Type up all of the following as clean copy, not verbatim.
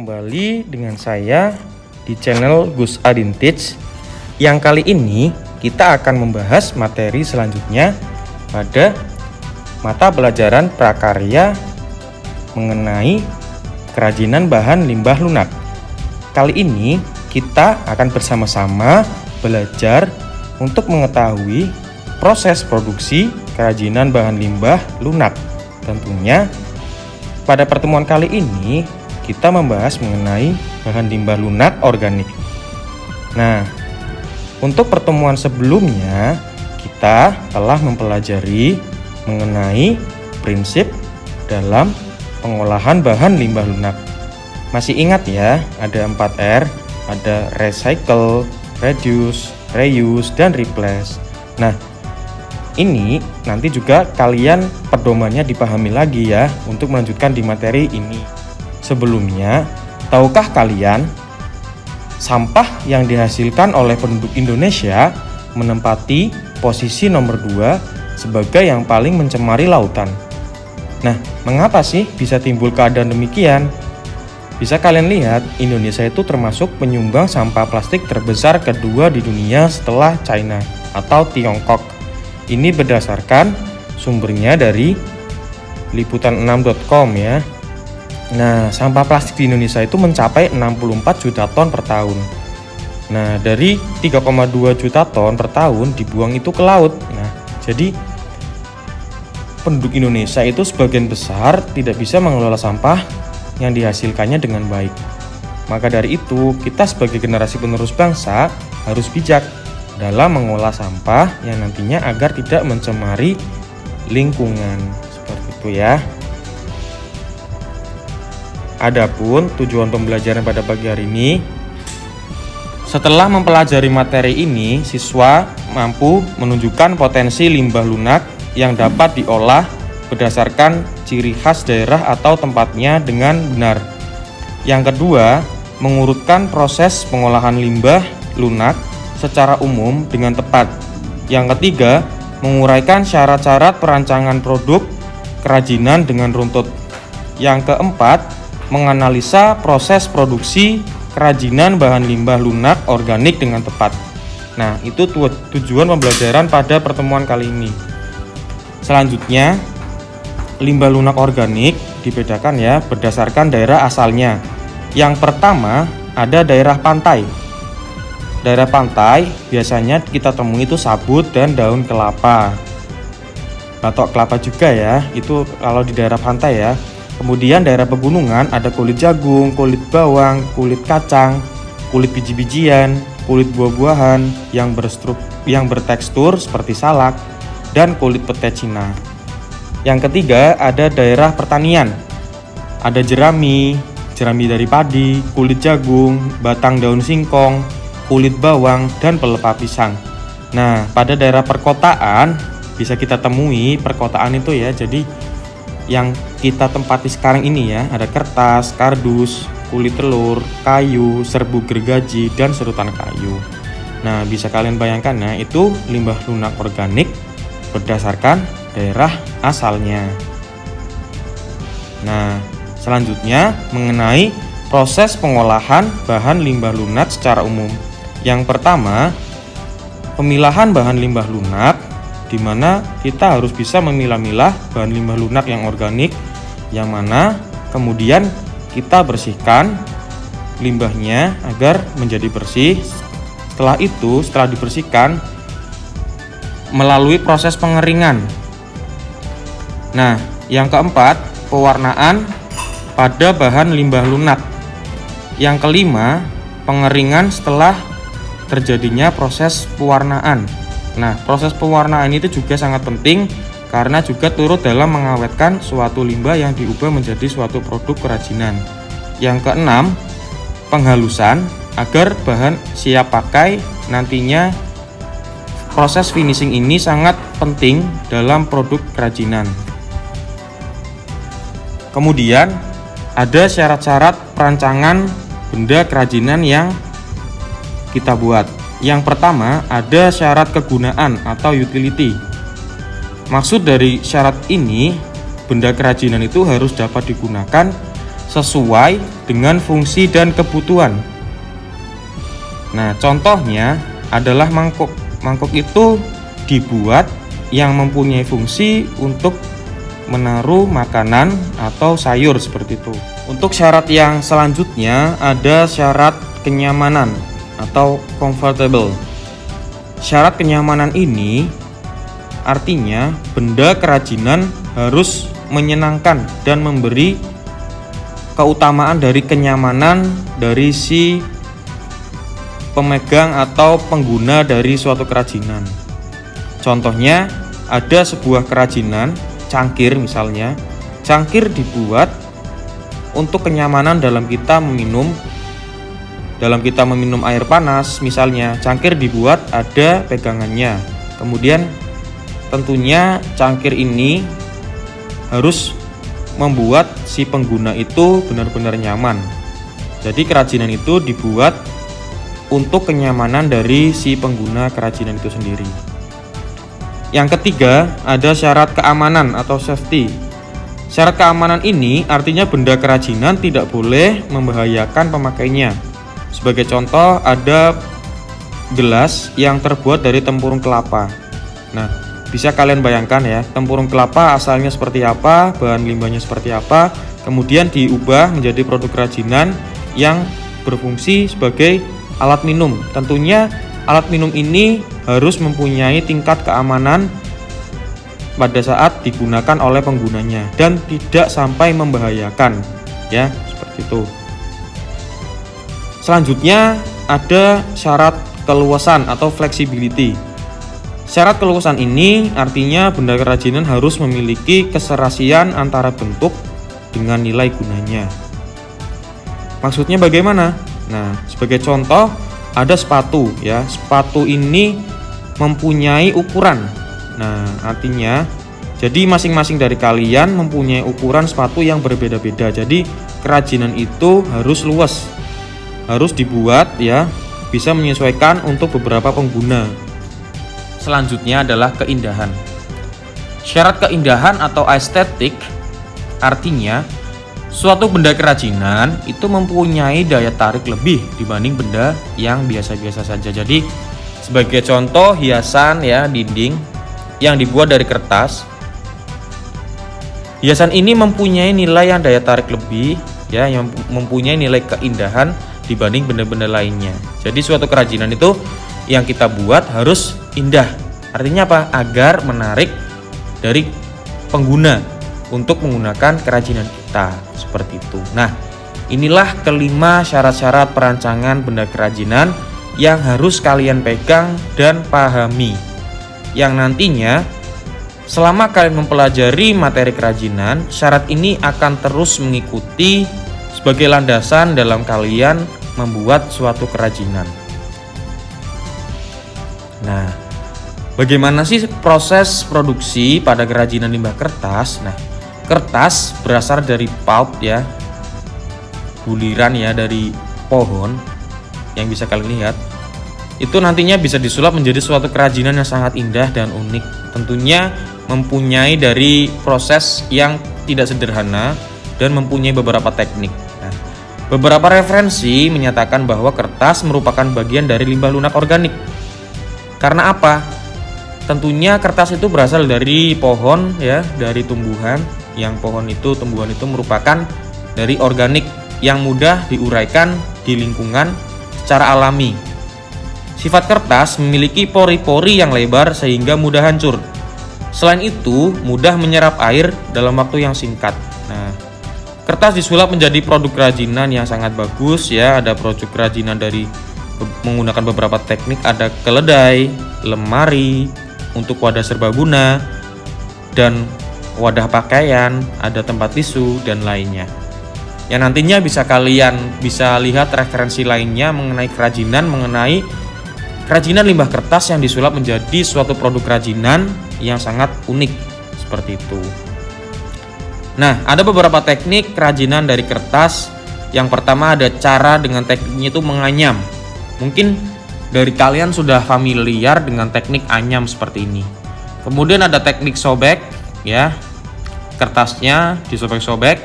kembali dengan saya di channel Gus Adin Teach. Yang kali ini kita akan membahas materi selanjutnya pada mata pelajaran prakarya mengenai kerajinan bahan limbah lunak. Kali ini kita akan bersama-sama belajar untuk mengetahui proses produksi kerajinan bahan limbah lunak. Tentunya pada pertemuan kali ini kita membahas mengenai bahan limbah lunak organik. Nah, untuk pertemuan sebelumnya kita telah mempelajari mengenai prinsip dalam pengolahan bahan limbah lunak. Masih ingat ya, ada 4R, ada recycle, reduce, reuse, dan replace. Nah, ini nanti juga kalian pedomannya dipahami lagi ya untuk melanjutkan di materi ini. Sebelumnya, tahukah kalian sampah yang dihasilkan oleh penduduk Indonesia menempati posisi nomor 2 sebagai yang paling mencemari lautan? Nah, mengapa sih bisa timbul keadaan demikian? Bisa kalian lihat, Indonesia itu termasuk penyumbang sampah plastik terbesar kedua di dunia setelah China atau Tiongkok. Ini berdasarkan sumbernya dari liputan6.com ya. Nah, sampah plastik di Indonesia itu mencapai 64 juta ton per tahun. Nah, dari 3,2 juta ton per tahun dibuang itu ke laut. Nah, jadi penduduk Indonesia itu sebagian besar tidak bisa mengelola sampah yang dihasilkannya dengan baik. Maka dari itu, kita sebagai generasi penerus bangsa harus bijak dalam mengolah sampah yang nantinya agar tidak mencemari lingkungan. Seperti itu ya. Adapun tujuan pembelajaran pada pagi hari ini, setelah mempelajari materi ini, siswa mampu menunjukkan potensi limbah lunak yang dapat diolah berdasarkan ciri khas daerah atau tempatnya dengan benar. Yang kedua, mengurutkan proses pengolahan limbah lunak secara umum dengan tepat. Yang ketiga, menguraikan syarat-syarat perancangan produk kerajinan dengan runtut. Yang keempat, menganalisa proses produksi kerajinan bahan limbah lunak organik dengan tepat. Nah, itu tujuan pembelajaran pada pertemuan kali ini. Selanjutnya, limbah lunak organik dibedakan ya berdasarkan daerah asalnya. Yang pertama, ada daerah pantai. Daerah pantai biasanya kita temui itu sabut dan daun kelapa. Batok kelapa juga ya, itu kalau di daerah pantai ya. Kemudian daerah pegunungan ada kulit jagung, kulit bawang, kulit kacang, kulit biji-bijian, kulit buah-buahan yang bertekstur seperti salak, dan kulit pete Cina. Yang ketiga ada daerah pertanian. Ada jerami dari padi, kulit jagung, batang daun singkong, kulit bawang, dan pelepah pisang. Nah, pada daerah perkotaan bisa kita temui perkotaan itu ya. Jadi yang kita tempati sekarang ini ya, ada kertas, kardus, kulit telur, kayu, serbuk gergaji, dan serutan kayu. Nah, bisa kalian bayangkan ya, itu limbah lunak organik berdasarkan daerah asalnya. Nah, selanjutnya mengenai proses pengolahan bahan limbah lunak secara umum. Yang pertama, pemilahan bahan limbah lunak, di mana kita harus bisa memilah-milah bahan limbah lunak yang organik, yang mana kemudian kita bersihkan limbahnya agar menjadi bersih. Setelah itu, setelah dibersihkan melalui proses pengeringan. Nah, yang keempat, pewarnaan pada bahan limbah lunak. Yang kelima, pengeringan setelah terjadinya proses pewarnaan. Nah, proses pewarnaan itu juga sangat penting karena juga turut dalam mengawetkan suatu limbah yang diubah menjadi suatu produk kerajinan. Yang keenam, penghalusan agar bahan siap pakai nantinya. Proses finishing ini sangat penting dalam produk kerajinan. Kemudian, ada syarat-syarat perancangan benda kerajinan yang kita buat. Yang pertama, ada syarat kegunaan atau utility. Maksud dari syarat ini, benda kerajinan itu harus dapat digunakan sesuai dengan fungsi dan kebutuhan. Nah, contohnya adalah mangkuk. Mangkuk itu dibuat yang mempunyai fungsi untuk menaruh makanan atau sayur seperti itu. Untuk syarat yang selanjutnya ada syarat kenyamanan atau comfortable. Syarat kenyamanan ini artinya benda kerajinan harus menyenangkan dan memberi keutamaan dari kenyamanan dari si pemegang atau pengguna dari suatu kerajinan. Contohnya ada sebuah kerajinan cangkir misalnya. Cangkir dibuat untuk kenyamanan dalam kita meminum air panas misalnya. Cangkir dibuat ada pegangannya. Kemudian tentunya cangkir ini harus membuat si pengguna itu benar-benar nyaman. Jadi kerajinan itu dibuat untuk kenyamanan dari si pengguna kerajinan itu sendiri. Yang ketiga ada syarat keamanan atau safety. Syarat keamanan ini artinya benda kerajinan tidak boleh membahayakan pemakainya. Sebagai contoh ada gelas yang terbuat dari tempurung kelapa. Nah, bisa kalian bayangkan ya, tempurung kelapa asalnya seperti apa, bahan limbahnya seperti apa, kemudian diubah menjadi produk kerajinan yang berfungsi sebagai alat minum. Tentunya alat minum ini harus mempunyai tingkat keamanan pada saat digunakan oleh penggunanya dan tidak sampai membahayakan, ya, seperti itu. Selanjutnya ada syarat keluasan atau flexibility. Syarat keluasan ini artinya benda kerajinan harus memiliki keserasian antara bentuk dengan nilai gunanya. Maksudnya bagaimana? Nah, sebagai contoh ada sepatu ya. Sepatu ini mempunyai ukuran. Nah, artinya jadi masing-masing dari kalian mempunyai ukuran sepatu yang berbeda-beda. Jadi kerajinan itu harus luas. Harus dibuat ya, bisa menyesuaikan untuk beberapa pengguna. Selanjutnya adalah keindahan. Syarat keindahan atau estetik artinya suatu benda kerajinan itu mempunyai daya tarik lebih dibanding benda yang biasa-biasa saja. Jadi sebagai contoh hiasan ya dinding yang dibuat dari kertas. Hiasan ini mempunyai nilai yang daya tarik lebih ya, yang mempunyai nilai keindahan dibanding benda-benda lainnya. Jadi suatu kerajinan itu yang kita buat harus indah. Artinya apa? Agar menarik dari pengguna untuk menggunakan kerajinan kita, seperti itu. Nah, inilah kelima syarat-syarat perancangan benda kerajinan yang harus kalian pegang dan pahami. Yang nantinya selama kalian mempelajari materi kerajinan, syarat ini akan terus mengikuti sebagai landasan dalam kalian membuat suatu kerajinan. Nah, bagaimana sih proses produksi pada kerajinan limbah kertas? Nah, kertas berasal dari pulp ya, buliran ya dari pohon yang bisa kalian lihat. Itu nantinya bisa disulap menjadi suatu kerajinan yang sangat indah dan unik. Tentunya mempunyai dari proses yang tidak sederhana dan mempunyai beberapa teknik. Nah, beberapa referensi menyatakan bahwa kertas merupakan bagian dari limbah lunak organik. Karena apa? Tentunya kertas itu berasal dari pohon ya, dari tumbuhan. Yang tumbuhan itu merupakan dari organik yang mudah diuraikan di lingkungan secara alami. Sifat kertas memiliki pori-pori yang lebar sehingga mudah hancur. Selain itu, mudah menyerap air dalam waktu yang singkat. Nah, kertas disulap menjadi produk kerajinan yang sangat bagus ya. Ada produk kerajinan dari menggunakan beberapa teknik, ada keledai, lemari, untuk wadah serbaguna, dan wadah pakaian, ada tempat tisu, dan lainnya. Yang nantinya kalian bisa lihat referensi lainnya mengenai kerajinan limbah kertas yang disulap menjadi suatu produk kerajinan yang sangat unik, seperti itu. Nah, ada beberapa teknik kerajinan dari kertas. Yang pertama ada cara dengan tekniknya itu menganyam. Mungkin dari kalian sudah familiar dengan teknik anyam seperti ini. Kemudian ada teknik sobek ya. Kertasnya disobek-sobek.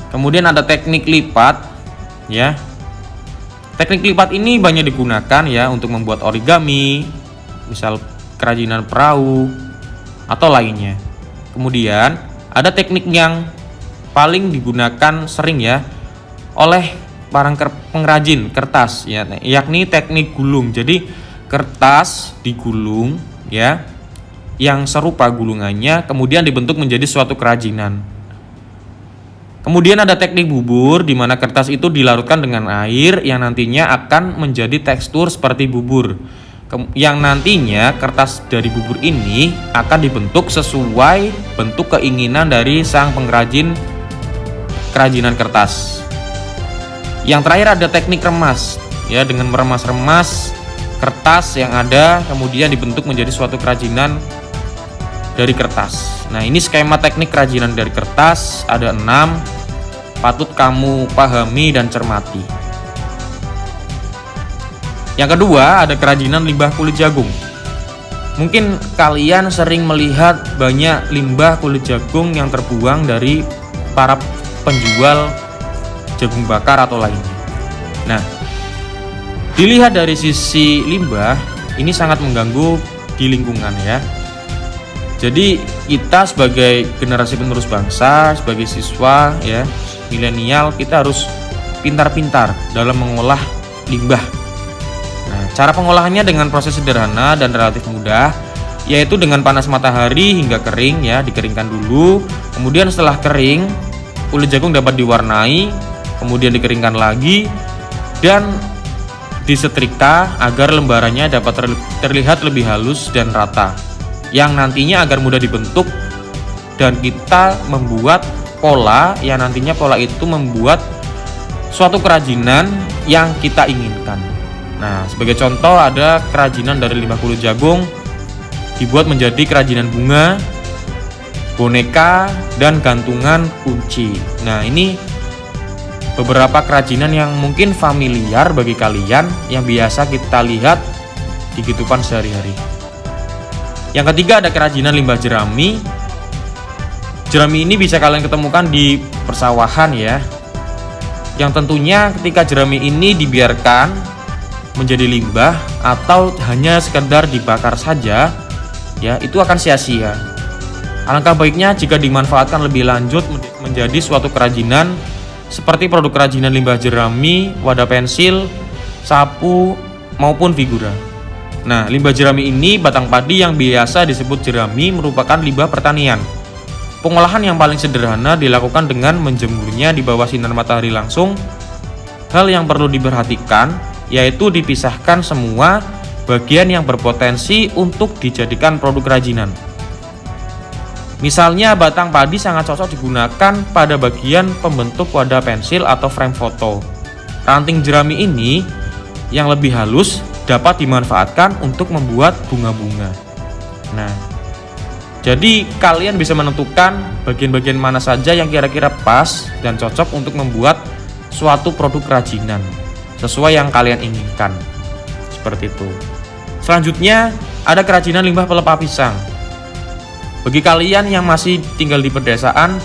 Kemudian ada teknik lipat ya. Teknik lipat ini banyak digunakan ya untuk membuat origami, misal kerajinan perahu atau lainnya. Kemudian ada teknik yang paling digunakan sering ya oleh para pengrajin kertas ya, yakni teknik gulung. Jadi kertas digulung ya, yang serupa gulungannya kemudian dibentuk menjadi suatu kerajinan. Kemudian ada teknik bubur, di mana kertas itu dilarutkan dengan air yang nantinya akan menjadi tekstur seperti bubur. Yang nantinya kertas dari bubur ini akan dibentuk sesuai bentuk keinginan dari sang pengrajin kerajinan kertas. Yang terakhir ada teknik remas ya, dengan meremas-remas kertas yang ada kemudian dibentuk menjadi suatu kerajinan dari kertas. Nah, ini skema teknik kerajinan dari kertas ada 6, patut kamu pahami dan cermati. Yang kedua ada kerajinan limbah kulit jagung. Mungkin kalian sering melihat banyak limbah kulit jagung yang terbuang dari para penjual jagung bakar atau lainnya. Nah, dilihat dari sisi limbah, ini sangat mengganggu di lingkungan ya. Jadi kita sebagai generasi penerus bangsa, sebagai siswa ya, milenial, kita harus pintar-pintar dalam mengolah limbah. Nah, cara pengolahannya dengan proses sederhana dan relatif mudah, yaitu dengan panas matahari hingga kering ya, dikeringkan dulu. Kemudian setelah kering, kulit jagung dapat diwarnai, kemudian dikeringkan lagi dan disetrika agar lembarannya dapat terlihat lebih halus dan rata, yang nantinya agar mudah dibentuk dan kita membuat pola yang nantinya pola itu membuat suatu kerajinan yang kita inginkan. Nah, sebagai contoh ada kerajinan dari limbah kulit jagung dibuat menjadi kerajinan bunga, boneka, dan gantungan kunci. Nah, ini beberapa kerajinan yang mungkin familiar bagi kalian yang biasa kita lihat di kehidupan sehari-hari. Yang ketiga ada kerajinan limbah jerami. Jerami ini bisa kalian ketemukan di persawahan ya. Yang tentunya ketika jerami ini dibiarkan menjadi limbah atau hanya sekedar dibakar saja ya, itu akan sia-sia. Alangkah baiknya jika dimanfaatkan lebih lanjut menjadi suatu kerajinan seperti produk kerajinan limbah jerami, wadah pensil, sapu, maupun figura. Nah, limbah jerami ini, batang padi yang biasa disebut jerami, merupakan limbah pertanian. Pengolahan yang paling sederhana dilakukan dengan menjemurnya di bawah sinar matahari langsung. Hal yang perlu diperhatikan yaitu dipisahkan semua bagian yang berpotensi untuk dijadikan produk kerajinan. Misalnya batang padi sangat cocok digunakan pada bagian pembentuk wadah pensil atau frame foto. Ranting jerami ini yang lebih halus dapat dimanfaatkan untuk membuat bunga-bunga. Nah, jadi kalian bisa menentukan bagian-bagian mana saja yang kira-kira pas dan cocok untuk membuat suatu produk kerajinan sesuai yang kalian inginkan. Seperti itu. Selanjutnya ada kerajinan limbah pelepah pisang. Bagi kalian yang masih tinggal di pedesaan,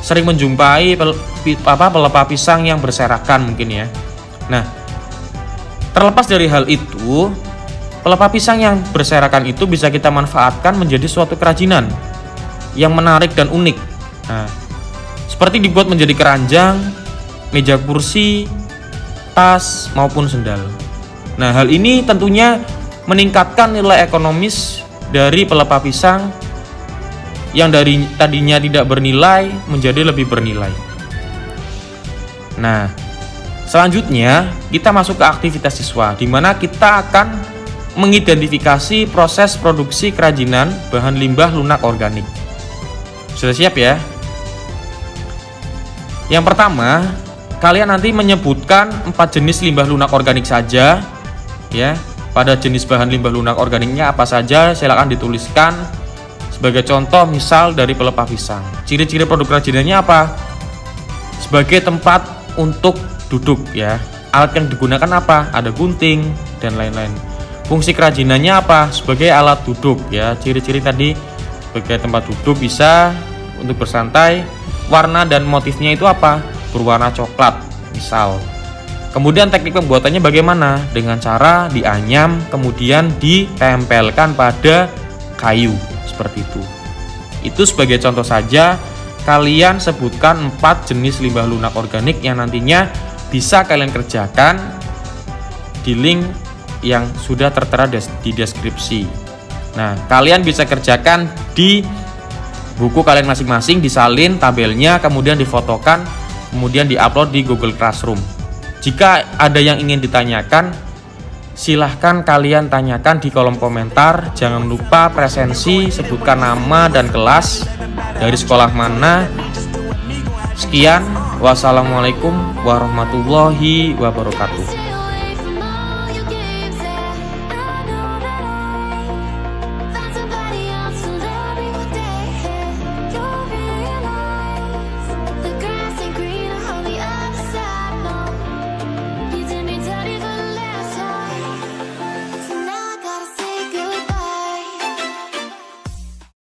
sering menjumpai pelepah pisang yang berserakan mungkin ya. Nah, terlepas dari hal itu, pelepah pisang yang berserakan itu bisa kita manfaatkan menjadi suatu kerajinan yang menarik dan unik. Nah, seperti dibuat menjadi keranjang, meja kursi, tas, maupun sendal. Nah, hal ini tentunya meningkatkan nilai ekonomis dari pelepah pisang yang dari tadinya tidak bernilai menjadi lebih bernilai. Nah, selanjutnya kita masuk ke aktivitas siswa, di mana kita akan mengidentifikasi proses produksi kerajinan bahan limbah lunak organik. Sudah siap ya? Yang pertama, kalian nanti menyebutkan 4 jenis limbah lunak organik saja ya. Pada jenis bahan limbah lunak organiknya apa saja silakan dituliskan. Sebagai contoh misal dari pelepah pisang, ciri-ciri produk kerajinannya apa? Sebagai tempat untuk duduk ya. Alat yang digunakan apa? Ada gunting dan lain-lain. Fungsi kerajinannya apa? Sebagai alat duduk ya. Ciri-ciri tadi sebagai tempat duduk bisa untuk bersantai. Warna dan motifnya itu apa? berwarna coklat misal. Kemudian teknik pembuatannya bagaimana? Dengan cara dianyam kemudian ditempelkan pada kayu seperti itu. Itu sebagai contoh saja. Kalian sebutkan 4 jenis limbah lunak organik yang nantinya bisa kalian kerjakan di link yang sudah tertera di deskripsi. Nah, kalian bisa kerjakan di buku kalian masing-masing, disalin tabelnya, kemudian difotokan, kemudian diupload di Google Classroom. Jika ada yang ingin ditanyakan, silahkan kalian tanyakan di kolom komentar. Jangan lupa presensi, sebutkan nama dan kelas, dari sekolah mana. Sekian, wassalamualaikum warahmatullahi wabarakatuh.